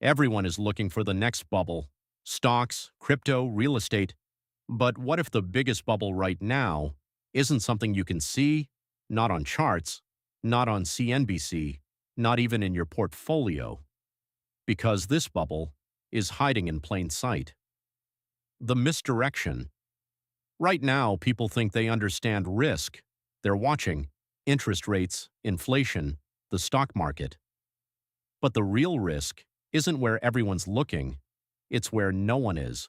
Everyone is looking for the next bubble. Stocks, crypto, real estate. But what if the biggest bubble right now isn't something you can see, not on charts, not on CNBC, not even in your portfolio? Because this bubble is hiding in plain sight. The misdirection. Right now, people think they understand risk. They're watching interest rates, inflation, the stock market. But the real risk isn't where everyone's looking, it's where no one is.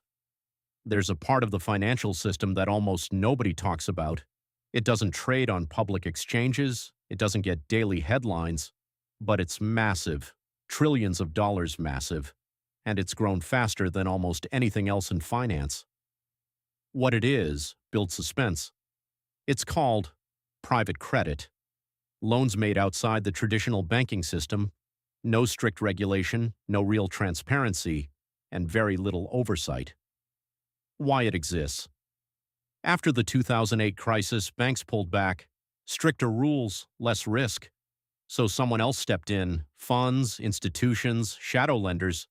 There's a part of the financial system that almost nobody talks about. It doesn't trade on public exchanges, it doesn't get daily headlines, but it's massive, trillions of dollars massive, and it's grown faster than almost anything else in finance. What it is builds suspense. It's called private credit. Loans made outside the traditional banking system, no strict regulation, no real transparency, and very little oversight. Why it exists. After the 2008 crisis, banks pulled back. Stricter rules, less risk. So someone else stepped in, funds, institutions, shadow lenders.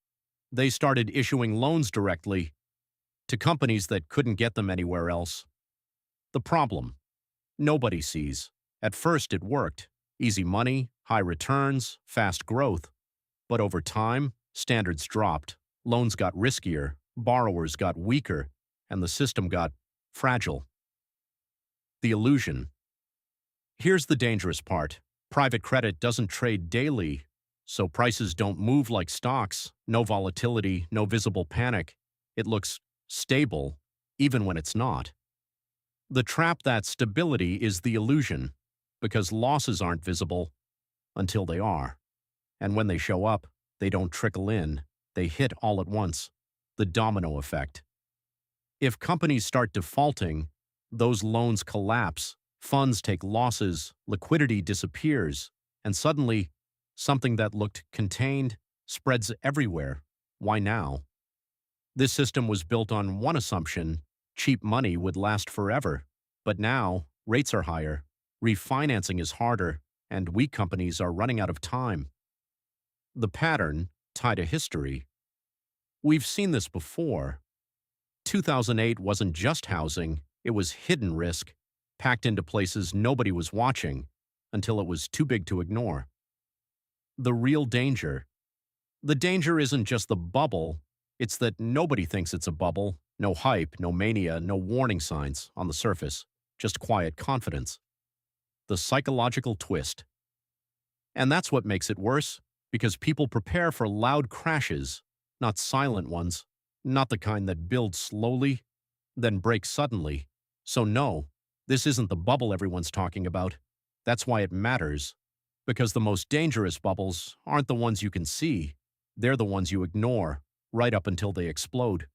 They started issuing loans directly to companies that couldn't get them anywhere else. The problem? Nobody sees. At first it worked. Easy money, high returns, fast growth. But over time, standards dropped. Loans got riskier, borrowers got weaker, and the system got fragile. The illusion. Here's the dangerous part. Private credit doesn't trade daily, so prices don't move like stocks, no volatility, no visible panic. It looks stable, even when it's not. The trap that stability is the illusion, because losses aren't visible until they are. And when they show up, they don't trickle in, they hit all at once. The domino effect. If companies start defaulting, those loans collapse, funds take losses, liquidity disappears, and suddenly, something that looked contained spreads everywhere. Why now? This system was built on one assumption: cheap money would last forever. But now, rates are higher, refinancing is harder, and weak companies are running out of time. The pattern, tied to history. We've seen this before. 2008 wasn't just housing, it was hidden risk, packed into places nobody was watching, until it was too big to ignore. The real danger. The danger isn't just the bubble, it's that nobody thinks it's a bubble, no hype, no mania, no warning signs on the surface, just quiet confidence. The psychological twist. And that's what makes it worse, because people prepare for loud crashes, not silent ones, not the kind that build slowly, then break suddenly. So no, this isn't the bubble everyone's talking about. That's why it matters. Because the most dangerous bubbles aren't the ones you can see, they're the ones you ignore, right up until they explode.